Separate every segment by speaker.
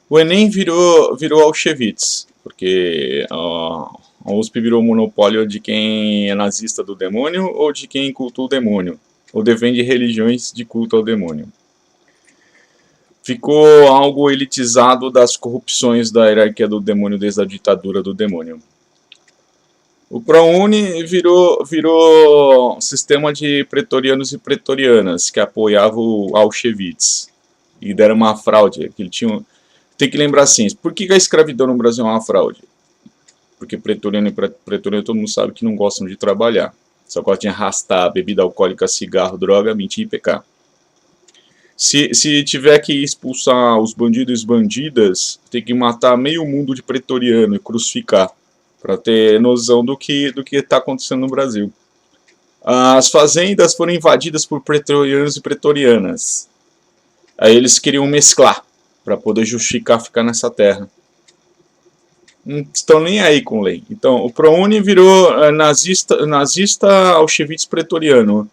Speaker 1: O Enem virou Auschwitz, porque a USP virou monopólio de quem é nazista do demônio ou de quem cultua o demônio, ou defende religiões de culto ao demônio. Ficou algo elitizado das corrupções da hierarquia do demônio desde a ditadura do demônio. O ProUni virou sistema de pretorianos e pretorianas que apoiavam o Auschwitz e deram uma fraude. Que ele tinha, tem que lembrar assim, por que a escravidão no Brasil é uma fraude? Porque pretoriano e pretoriano todo mundo sabe que não gostam de trabalhar. Só gostam de arrastar bebida alcoólica, cigarro, droga, mentir e pecar. Se tiver que expulsar os bandidos e as bandidas, tem que matar meio mundo de pretoriano e crucificar, para ter noção do que está acontecendo no Brasil. As fazendas foram invadidas por pretorianos e pretorianas. Aí eles queriam mesclar, para poder justificar ficar nessa terra. Não estão nem aí com lei. Então, o ProUni virou nazista Auschwitz pretoriano.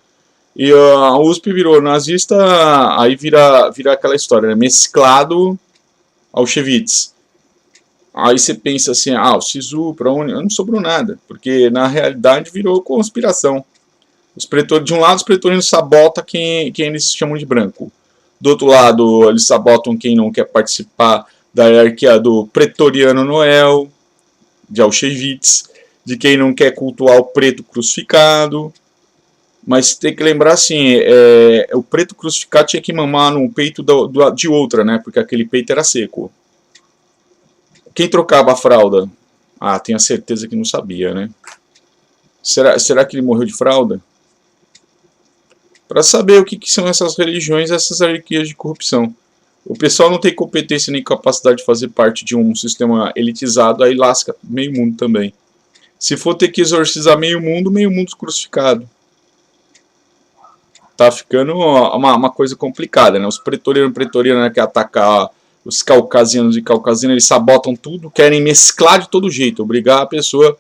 Speaker 1: E a USP virou nazista, aí vira aquela história, né? Mesclado Auschwitz. Aí você pensa assim, o SISU, ProUni, não sobrou nada, porque na realidade virou conspiração. De um lado, os pretorianos sabotam quem eles chamam de branco. Do outro lado, eles sabotam quem não quer participar da hierarquia do pretoriano Noel, de Auschwitz, de quem não quer cultuar o preto crucificado. Mas tem que lembrar assim, o preto crucificado tinha que mamar no peito de outra, né? Porque aquele peito era seco. Quem trocava a fralda? Tenho a certeza que não sabia, né? Será que ele morreu de fralda? Para saber o que são essas religiões, essas hierarquias de corrupção. O pessoal não tem competência nem capacidade de fazer parte de um sistema elitizado, aí lasca meio mundo também. Se for ter que exorcizar meio mundo crucificado. Tá ficando uma coisa complicada, né? Os pretorianos que atacar os caucasianos e caucasianas, eles sabotam tudo, querem mesclar de todo jeito, obrigar a pessoa...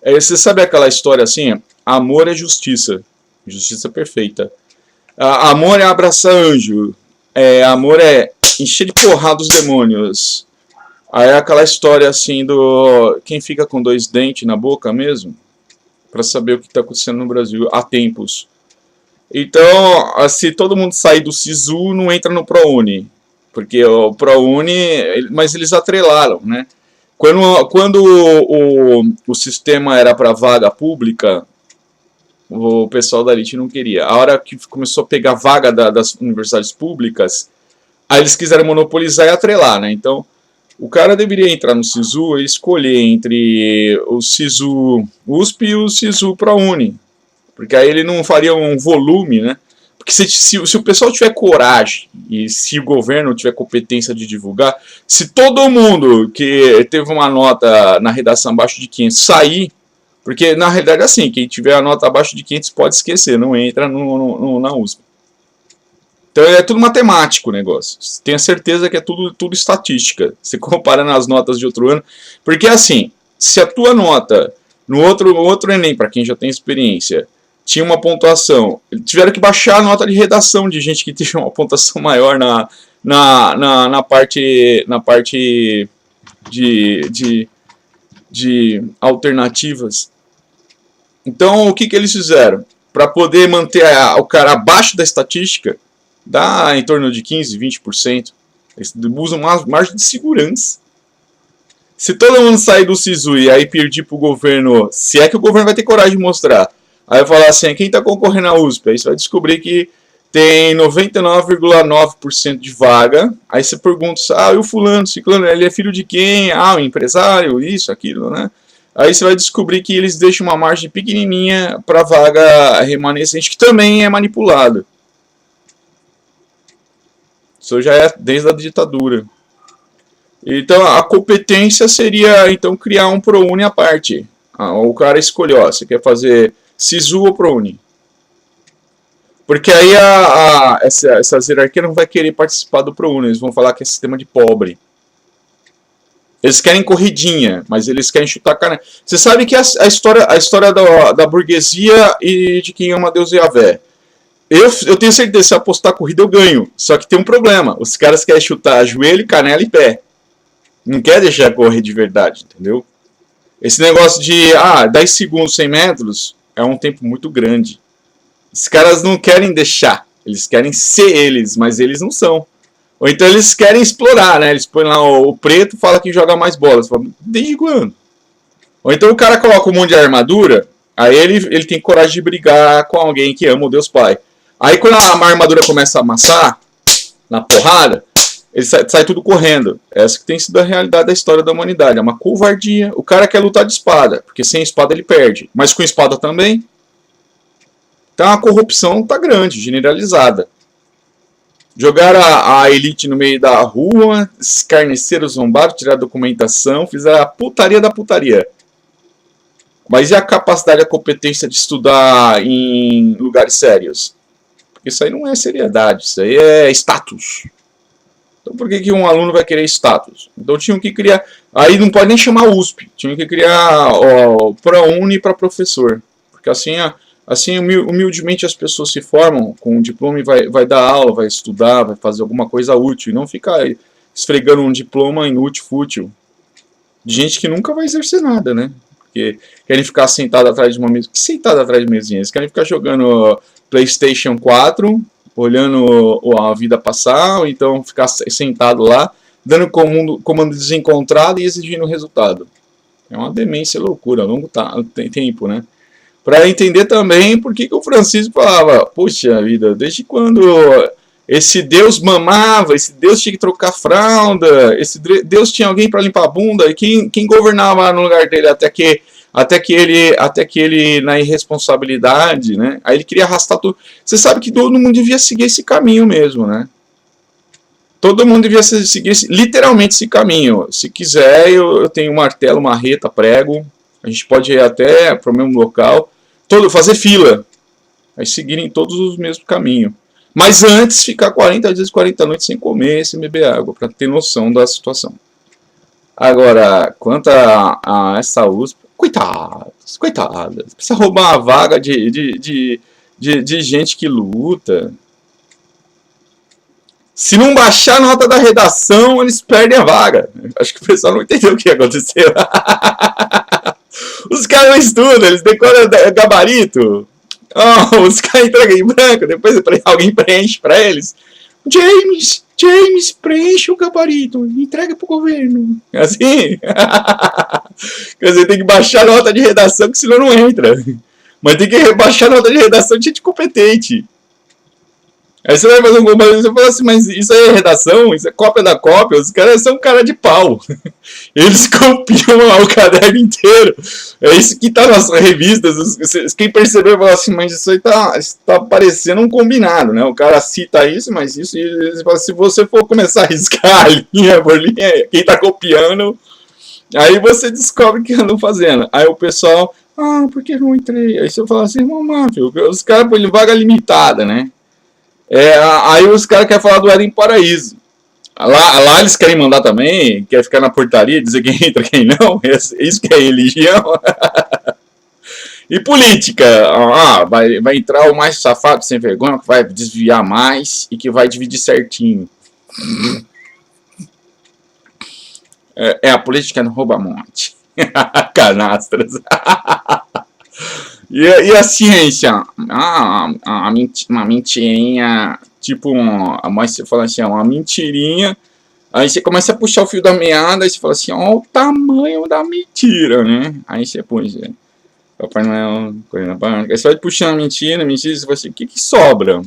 Speaker 1: Você sabe aquela história assim? Amor é justiça. Justiça perfeita. Amor é abraçar anjo. Amor é encher de porrada os demônios. Aí é aquela história assim do... Quem fica com dois dentes na boca mesmo? Pra saber o que está acontecendo no Brasil há tempos. Então, se todo mundo sair do SISU, não entra no ProUni. Porque o ProUni, mas eles atrelaram, né? Quando o sistema era para vaga pública, o pessoal da elite não queria. A hora que começou a pegar vaga das universidades públicas, aí eles quiseram monopolizar e atrelar, né? Então, o cara deveria entrar no SISU e escolher entre o SISU USP e o SISU ProUni. Porque aí ele não faria um volume, né? Porque se o pessoal tiver coragem e se o governo tiver competência de divulgar, se todo mundo que teve uma nota na redação abaixo de 500 sair, porque na realidade é assim, quem tiver a nota abaixo de 500 pode esquecer, não entra na USP. Então é tudo matemático o negócio. Tenha certeza que é tudo estatística. Você comparando as notas de outro ano. Porque assim, se a tua nota no outro Enem, para quem já tem experiência, tinha uma pontuação, tiveram que baixar a nota de redação de gente que tinha uma pontuação maior na parte de alternativas. Então, o que eles fizeram? Para poder manter o cara abaixo da estatística, dá em torno de 15%, 20%. Eles usam uma margem de segurança. Se todo mundo sair do SISU e aí pedir para o governo, se é que o governo vai ter coragem de mostrar, aí vai falar assim, quem está concorrendo à USP? Aí você vai descobrir que tem 99,9% de vaga. Aí você pergunta, e o fulano, ciclano, ele é filho de quem? O empresário, isso, aquilo, né? Aí você vai descobrir que eles deixam uma margem pequenininha para vaga remanescente, que também é manipulada. Isso já é desde a ditadura. Então a competência seria então criar um ProUni à parte. O cara escolheu, você quer fazer SISU ou ProUni? Porque aí essa hierarquia não vai querer participar do ProUni, eles vão falar que é sistema de pobre. Eles querem corridinha, mas eles querem chutar cara. Você sabe que a história da burguesia e de quem ama Deus e Yahvé. Eu tenho certeza que se apostar a corrida eu ganho. Só que tem um problema. Os caras querem chutar joelho, canela e pé. Não quer deixar correr de verdade, entendeu? Esse negócio de 10 segundos, 100 metros é um tempo muito grande. Os caras não querem deixar, eles querem ser eles, mas eles não são. Ou então eles querem explorar, né? Eles põem lá o preto e fala que joga mais bolas. Desde quando? Ou então o cara coloca um monte de armadura, aí ele tem coragem de brigar com alguém que ama o Deus Pai. Aí quando a armadura começa a amassar, na porrada, ele sai tudo correndo. Essa que tem sido a realidade da história da humanidade. É uma covardia. O cara quer lutar de espada, porque sem espada ele perde. Mas com espada também. Então a corrupção tá grande, generalizada. Jogaram a elite no meio da rua, escarneceram, zombaram, tiraram documentação, fizeram a putaria da putaria. Mas e a capacidade e a competência de estudar em lugares sérios? Porque isso aí não é seriedade, isso aí é status. Então por que um aluno vai querer status? Então tinham que criar... Aí não pode nem chamar USP, tinham que criar ProUni para professor. Porque assim humildemente as pessoas se formam com um diploma e vai dar aula, vai estudar, vai fazer alguma coisa útil. E não ficar esfregando um diploma inútil, fútil. De gente que nunca vai exercer nada, né? Porque querem ficar sentado atrás de uma mesa. Que sentado atrás de mesinha? Eles querem ficar jogando PlayStation 4, olhando a vida passar, ou então ficar sentado lá, dando comando desencontrado e exigindo resultado. É uma demência, loucura, a longo tempo, né? Para entender também por que o Francisco falava, puxa vida, desde quando esse Deus mamava, esse Deus tinha que trocar fralda, esse Deus tinha alguém para limpar a bunda, e quem governava no lugar dele até que ele na irresponsabilidade, né? Aí ele queria arrastar tudo. Você sabe que todo mundo devia seguir esse caminho mesmo, né? Todo mundo devia seguir literalmente esse caminho. Se quiser, eu tenho um martelo, marreta, prego. A gente pode ir até para o mesmo local, fazer fila, aí seguirem todos os mesmos caminhos. Mas antes ficar 40 dias, 40 noites sem comer, sem beber água, para ter noção da situação. Agora, quanto a essa USP, coitadas, precisa roubar a vaga de gente que luta. Se não baixar a nota da redação, eles perdem a vaga. Acho que o pessoal não entendeu o que aconteceu. Os caras não estudam, eles decoram gabarito. Os caras entregam em branco, depois alguém preenche para eles. James, preenche o gabarito, entrega pro governo. Assim. Quer dizer, tem que baixar a nota de redação, que senão não entra. Mas tem que baixar a nota de redação de gente competente. Aí você vai fazer um comparativo e você fala assim, mas isso aí é redação? Isso é cópia da cópia? Os caras são cara de pau. Eles copiam lá o caderno inteiro. É isso que tá nas revistas. Quem percebeu fala assim, mas isso aí tá parecendo um combinado, né? O cara cita isso, mas isso... Se você for começar a riscar linha por linha, quem tá copiando... Aí você descobre o que andam fazendo. Aí o pessoal... por que não entrei? Aí você fala assim, filho, os caras põem vaga limitada, né? Aí os caras querem falar do Éden Paraíso. Lá eles querem mandar também, quer ficar na portaria, dizer quem entra, quem não. Isso que é religião. E política. Vai entrar o mais safado, sem vergonha, que vai desviar mais e que vai dividir certinho. A política não rouba monte. Canastras. E a ciência? Uma mentirinha, tipo, mas você fala assim, uma mentirinha, aí você começa a puxar o fio da meada, aí você fala assim, o tamanho da mentira, né? Aí você puxa, Papai Noel, coisa na aí você vai puxando a mentira, você fala assim, o que sobra?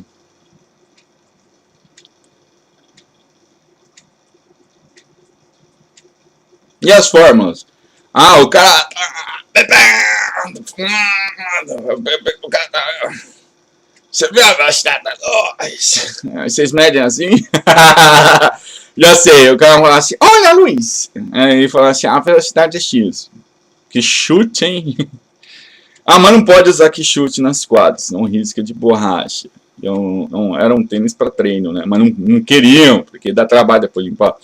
Speaker 1: E as fórmulas? O cara... Você viu a velocidade da luz? Vocês medem assim? Já sei, o cara fala assim, olha Luiz! Aí fala assim, a velocidade é X. Que chute, hein? Mas não pode usar que chute nas quadras, não risca de borracha. Era um tênis para treino, né? Mas não queriam, porque dá trabalho depois limpar.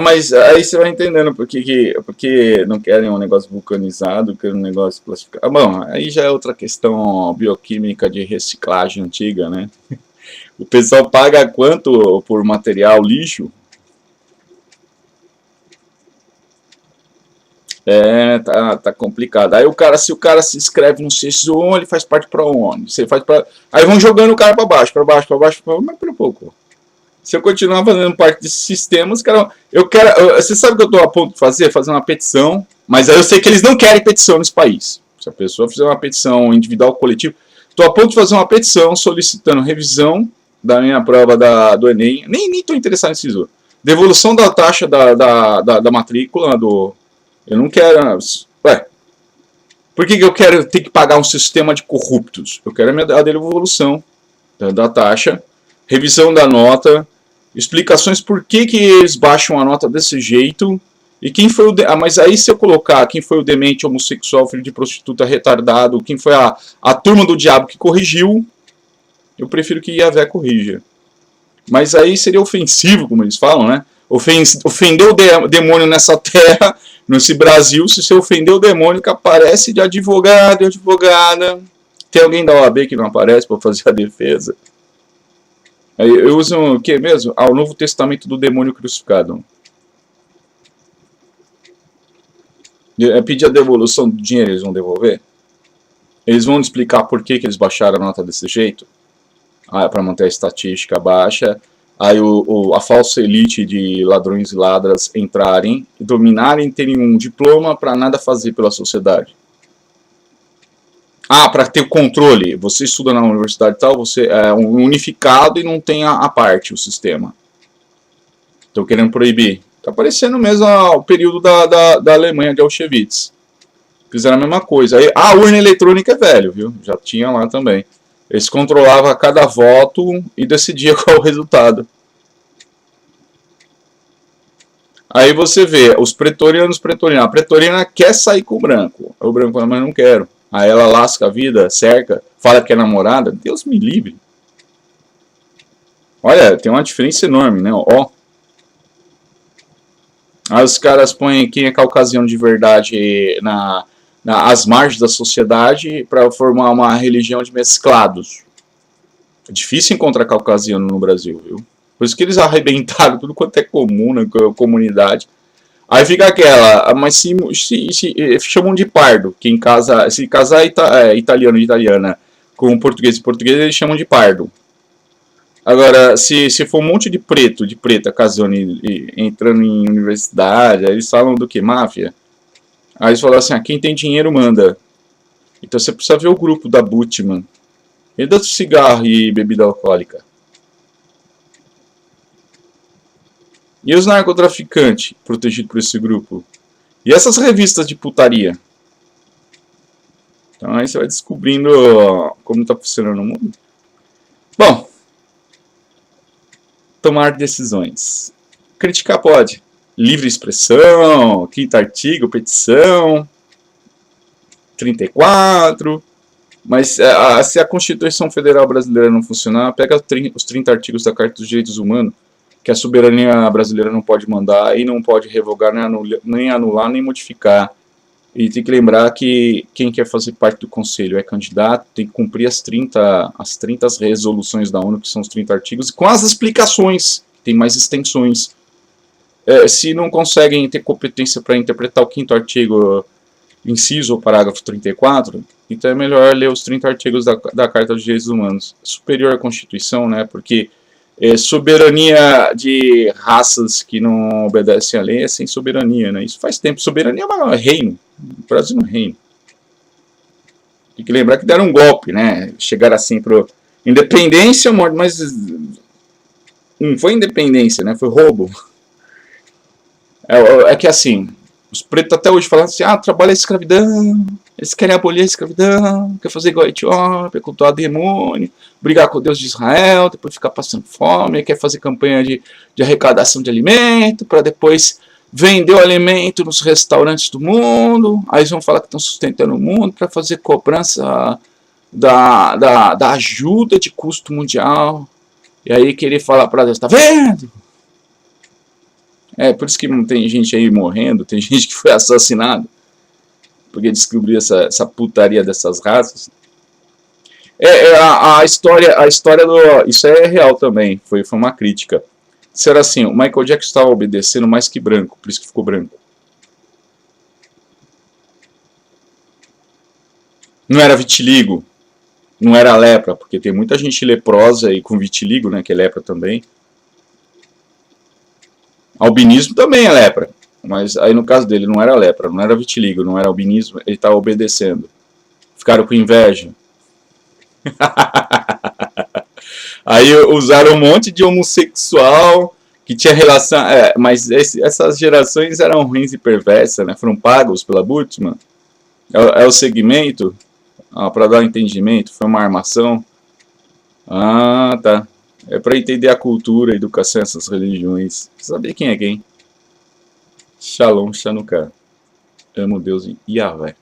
Speaker 1: Mas aí você vai entendendo porque não querem um negócio vulcanizado, querem um negócio classificado. Bom, aí já é outra questão bioquímica de reciclagem antiga, né? O pessoal paga quanto por material lixo? Tá complicado. Aí se o cara se inscreve no CSU, ele faz parte pra onde? Você faz pra... Aí vão jogando o cara pra baixo, pra baixo, pra baixo, pra baixo, mas pera um pouco. Se eu continuar fazendo parte desses sistemas, cara, você sabe o que eu tô a ponto de fazer? Fazer uma petição, mas aí eu sei que eles não querem petição nesse país. Se a pessoa fizer uma petição individual ou coletiva, tô a ponto de fazer uma petição solicitando revisão da minha prova do Enem. Nem tô interessado nesse SISU. Devolução da taxa da matrícula do... Eu não quero... Ué, por que eu quero ter que pagar um sistema de corruptos? Eu quero a devolução da taxa, revisão da nota, explicações por que eles baixam a nota desse jeito, e quem foi mas aí se eu colocar quem foi o demente, homossexual, filho de prostituta, retardado, quem foi a turma do diabo que corrigiu, eu prefiro que Yahvé corrija. Mas aí seria ofensivo, como eles falam, né? Ofender o demônio nessa terra, nesse Brasil, se você ofender o demônio que aparece de advogado e advogada. Tem alguém da OAB que não aparece para fazer a defesa? Aí eu uso o que mesmo? O Novo Testamento do demônio crucificado. Pedir a devolução do dinheiro, eles vão devolver? Eles vão explicar por que eles baixaram a nota desse jeito? Para manter a estatística baixa. Aí a falsa elite de ladrões e ladras entrarem, dominarem, terem um diploma para nada fazer pela sociedade. Para ter o controle. Você estuda na universidade tal, você é unificado e não tem a parte, o sistema. Estão querendo proibir. Está parecendo mesmo o período da Alemanha de Auschwitz. Fizeram a mesma coisa. Aí, a urna eletrônica é velho, viu? Já tinha lá também. Eles controlavam cada voto e decidiam qual o resultado. Aí você vê, os pretorianos, a pretoriana quer sair com o branco. O branco fala, mas não quero. Aí ela lasca a vida, cerca, fala que é namorada. Deus me livre. Olha, tem uma diferença enorme, né? Ó. Aí os caras põem quem é caucasiano de verdade às margens da sociedade para formar uma religião de mesclados. É difícil encontrar caucasiano no Brasil, viu? Por isso que eles arrebentaram tudo quanto é comuna, comunidade. Aí fica aquela, mas se chamam de pardo, quem casa, se casar italiano e italiana com português e português, eles chamam de pardo. Agora, se for um monte de preta casando e entrando em universidade, aí eles falam do que? Máfia? Aí eles falam assim, quem tem dinheiro manda. Então você precisa ver o grupo da Butman. E do cigarro e bebida alcoólica. E os narcotraficantes protegidos por esse grupo? E essas revistas de putaria? Então aí você vai descobrindo como está funcionando o mundo. Bom, tomar decisões. Criticar pode. Livre expressão, quinto artigo, petição, 34. Mas se a Constituição Federal Brasileira não funcionar, pega os 30 artigos da Carta dos Direitos Humanos, que a soberania brasileira não pode mandar e não pode revogar, nem anular, nem modificar. E tem que lembrar que quem quer fazer parte do Conselho é candidato, tem que cumprir as 30 resoluções da ONU, que são os 30 artigos, com as explicações, tem mais extensões. Se não conseguem ter competência para interpretar o 5º artigo, inciso ou parágrafo 34, então é melhor ler os 30 artigos da Carta dos Direitos Humanos. Superior à Constituição, né? Porque soberania de raças que não obedecem à lei é sem soberania, né? Isso faz tempo. Soberania é reino. O Brasil não é reino. Tem que lembrar que deram um golpe, né? Chegaram assim para independência, mas não foi independência, né? Foi roubo. É que assim, os pretos até hoje falam assim, trabalha a escravidão, eles querem abolir a escravidão, quer fazer igual a Etiópia, cultuar demônio, brigar com o Deus de Israel, depois ficar passando fome, quer fazer campanha de arrecadação de alimento, para depois vender o alimento nos restaurantes do mundo, aí eles vão falar que estão sustentando o mundo para fazer cobrança da ajuda de custo mundial, e aí querer falar para Deus, tá vendo? Por isso que não tem gente aí morrendo, tem gente que foi assassinado, porque descobriu essa putaria dessas raças. A história do... Isso é real também, foi uma crítica. Se era assim, o Michael Jackson estava obedecendo mais que branco, por isso que ficou branco. Não era vitiligo, não era lepra, porque tem muita gente leprosa e com vitiligo, né, que é lepra também. Albinismo também é lepra, mas aí no caso dele não era lepra, não era vitiligo, não era albinismo, ele estava obedecendo. Ficaram com inveja. Aí usaram um monte de homossexual que tinha relação. Mas essas gerações eram ruins e perversas, né? Foram pagos pela Bultmann. É o segmento, para dar um entendimento, foi uma armação. Ah, tá. É para entender a cultura, a educação, essas religiões. Saber quem é quem. Shalom, Chanukah. Amo Deus e Yahvé.